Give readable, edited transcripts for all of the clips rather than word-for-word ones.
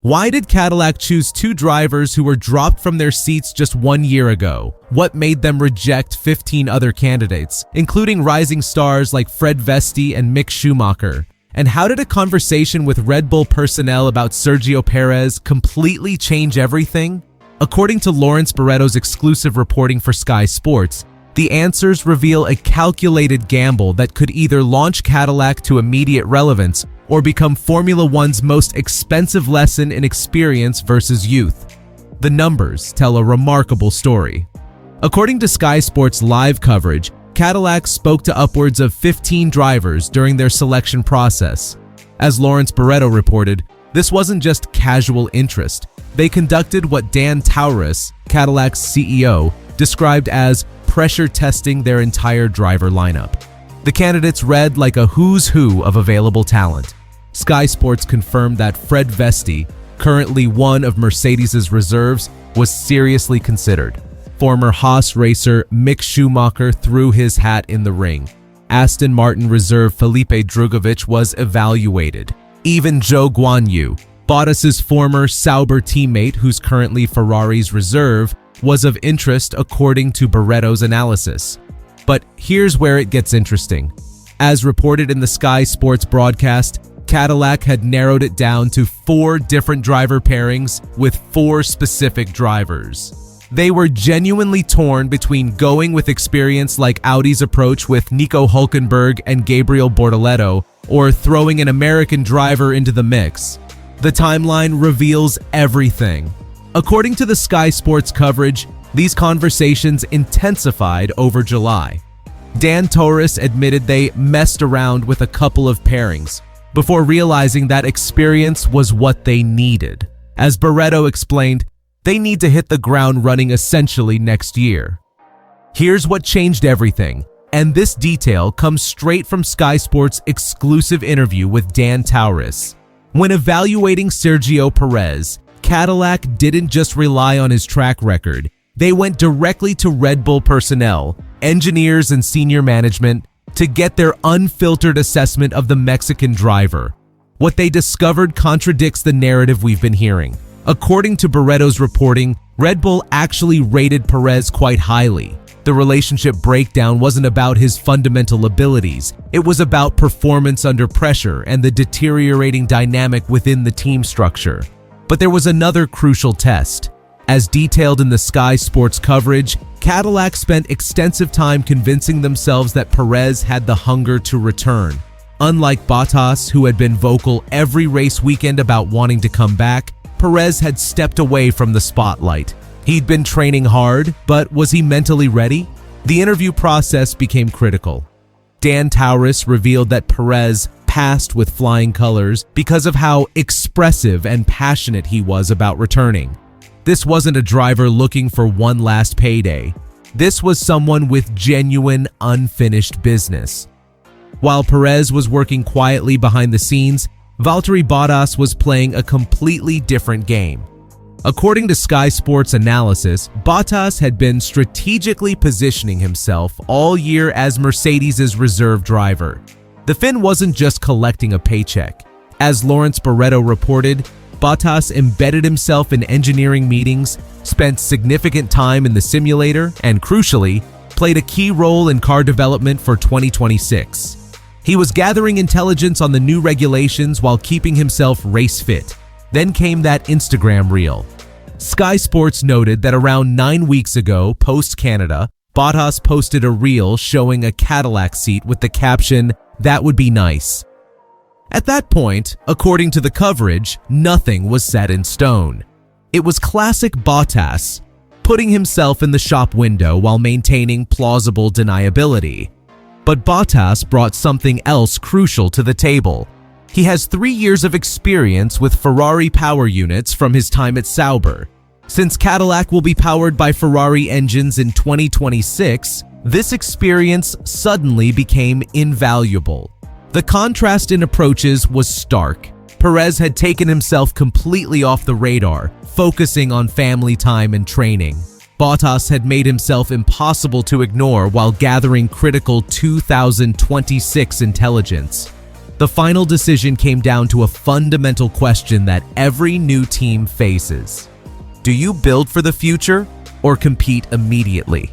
Why did Cadillac choose two drivers who were dropped from their seats just 1 year ago? What made them reject 15 other candidates, including rising stars like Fred Vesti and Mick Schumacher? And how did a conversation with Red Bull personnel about Sergio Perez completely change everything? According to Lawrence Barretto's exclusive reporting for Sky Sports, the answers reveal a calculated gamble that could either launch Cadillac to immediate relevance or become Formula One's most expensive lesson in experience versus youth. The numbers tell a remarkable story. According to Sky Sports' live coverage, Cadillac spoke to upwards of 15 drivers during their selection process. As Lawrence Barretto reported, this wasn't just casual interest. They conducted what Dan Towriss, Cadillac's CEO, described as pressure testing their entire driver lineup. The candidates read like a who's who of available talent. Sky Sports confirmed that Fred Vesti, currently one of Mercedes' reserves, was seriously considered. Former Haas racer Mick Schumacher threw his hat in the ring. Aston Martin reserve Felipe Drugovich was evaluated. Even Zhou Guanyu, Bottas' former Sauber teammate who's currently Ferrari's reserve, was of interest according to Barretto's analysis. But here's where it gets interesting. As reported in the Sky Sports broadcast, Cadillac had narrowed it down to 4 different driver pairings with 4 specific drivers. They were genuinely torn between going with experience like Audi's approach with Nico Hülkenberg and Gabriel Bortoleto, or throwing an American driver into the mix. The timeline reveals everything. According to the Sky Sports coverage, these conversations intensified over July. Dan Towriss admitted they messed around with a couple of pairings before realizing that experience was what they needed. As Barretto explained, they need to hit the ground running essentially next year. Here's what changed everything, and this detail comes straight from Sky Sports' exclusive interview with Dan Towriss. When evaluating Sergio Perez, Cadillac didn't just rely on his track record. They went directly to Red Bull personnel, engineers, and senior management to get their unfiltered assessment of the Mexican driver. What they discovered contradicts the narrative we've been hearing. According to Barretto's reporting, Red Bull actually rated Perez quite highly. The relationship breakdown wasn't about his fundamental abilities. It was about performance under pressure and the deteriorating dynamic within the team structure. But there was another crucial test. As detailed in the Sky Sports coverage, Cadillac spent extensive time convincing themselves that Perez had the hunger to return. Unlike Bottas, who had been vocal every race weekend about wanting to come back, Perez had stepped away from the spotlight. He'd been training hard, but was he mentally ready? The interview process became critical. Dan Towriss revealed that Perez passed with flying colors because of how expressive and passionate he was about returning. This wasn't a driver looking for one last payday. This was someone with genuine, unfinished business. While Perez was working quietly behind the scenes, Valtteri Bottas was playing a completely different game. According to Sky Sports analysis, Bottas had been strategically positioning himself all year as Mercedes' reserve driver. The Finn wasn't just collecting a paycheck. As Lawrence Barretto reported, Bottas embedded himself in engineering meetings, spent significant time in the simulator, and crucially, played a key role in car development for 2026. He was gathering intelligence on the new regulations while keeping himself race fit. Then came that Instagram reel. Sky Sports noted that around 9 weeks ago, post-Canada, Bottas posted a reel showing a Cadillac seat with the caption, "That would be nice." At that point, according to the coverage, nothing was set in stone. It was classic Bottas, putting himself in the shop window while maintaining plausible deniability. But Bottas brought something else crucial to the table. He has 3 years of experience with Ferrari power units from his time at Sauber. Since Cadillac will be powered by Ferrari engines in 2026, this experience suddenly became invaluable. The contrast in approaches was stark. Perez had taken himself completely off the radar, focusing on family time and training. Bottas had made himself impossible to ignore while gathering critical 2026 intelligence. The final decision came down to a fundamental question that every new team faces. Do you build for the future or compete immediately?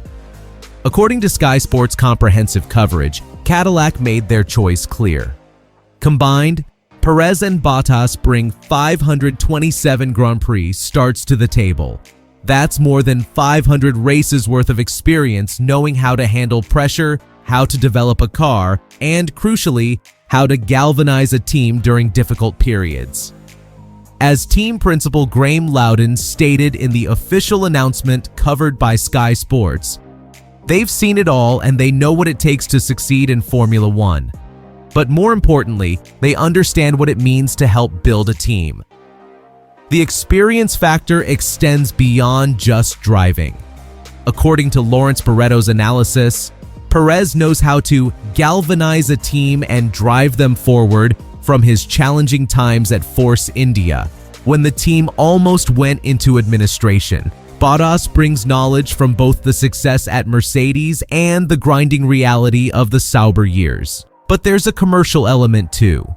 According to Sky Sports' comprehensive coverage, Cadillac made their choice clear. Combined, Perez and Bottas bring 527 Grand Prix starts to the table. That's more than 500 races worth of experience knowing how to handle pressure, how to develop a car, and crucially, how to galvanize a team during difficult periods. As team principal Graham Loudon stated in the official announcement covered by Sky Sports, they've seen it all and they know what it takes to succeed in Formula One. But more importantly, they understand what it means to help build a team. The experience factor extends beyond just driving. According to Lawrence Barretto's analysis, Perez knows how to galvanize a team and drive them forward from his challenging times at Force India, when the team almost went into administration. Bottas brings knowledge from both the success at Mercedes and the grinding reality of the Sauber years. But there's a commercial element too.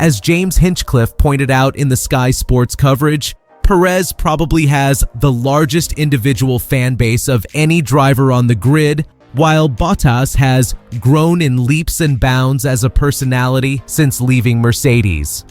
As James Hinchcliffe pointed out in the Sky Sports coverage, Perez probably has the largest individual fan base of any driver on the grid, while Bottas has grown in leaps and bounds as a personality since leaving Mercedes.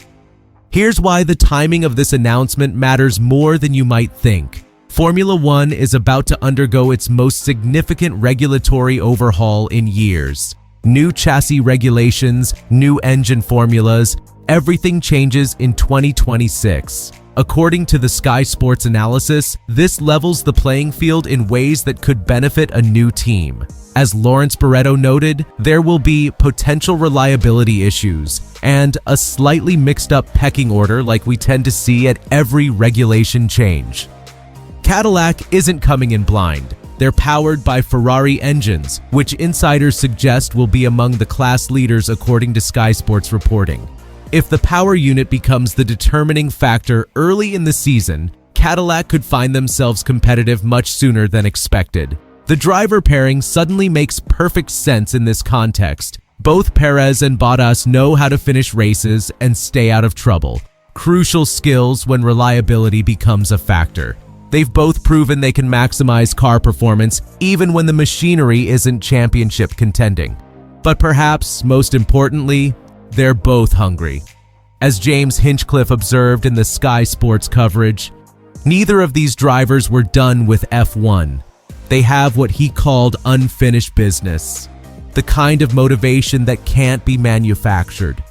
Here's why the timing of this announcement matters more than you might think. Formula One is about to undergo its most significant regulatory overhaul in years. New chassis regulations, new engine formulas, everything changes in 2026. According to the Sky Sports analysis, this levels the playing field in ways that could benefit a new team. As Lawrence Barretto noted, there will be potential reliability issues and a slightly mixed up pecking order like we tend to see at every regulation change. Cadillac isn't coming in blind. They're powered by Ferrari engines, which insiders suggest will be among the class leaders according to Sky Sports reporting. If the power unit becomes the determining factor early in the season, Cadillac could find themselves competitive much sooner than expected. The driver pairing suddenly makes perfect sense in this context. Both Perez and Bottas know how to finish races and stay out of trouble. Crucial skills when reliability becomes a factor. They've both proven they can maximize car performance even when the machinery isn't championship contending. But perhaps most importantly, they're both hungry. As James Hinchcliffe observed in the Sky Sports coverage, neither of these drivers were done with F1. They have what he called unfinished business, the kind of motivation that can't be manufactured.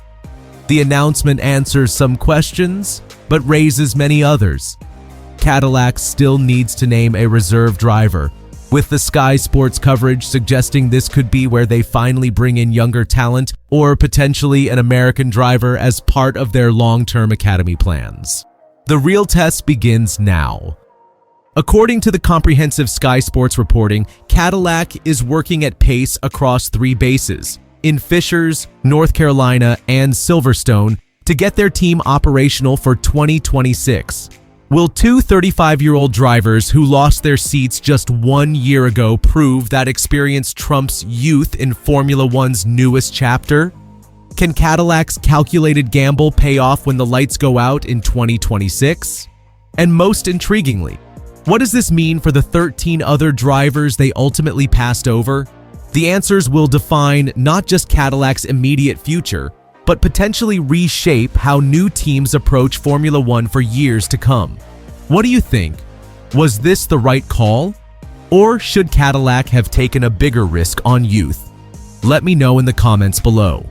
The announcement answers some questions, but raises many others. Cadillac still needs to name a reserve driver, with the Sky Sports coverage suggesting this could be where they finally bring in younger talent or potentially an American driver as part of their long-term academy plans. The real test begins now. According to the comprehensive Sky Sports reporting, Cadillac is working at pace across 3 bases, in Fishers, North Carolina, and Silverstone, to get their team operational for 2026. Will 2 35-year-old drivers who lost their seats just 1 year ago prove that experience trumps youth in Formula One's newest chapter? Can Cadillac's calculated gamble pay off when the lights go out in 2026? And most intriguingly, what does this mean for the 13 other drivers they ultimately passed over? The answers will define not just Cadillac's immediate future, but potentially reshape how new teams approach Formula One for years to come. What do you think? Was this the right call? Or should Cadillac have taken a bigger risk on youth? Let me know in the comments below.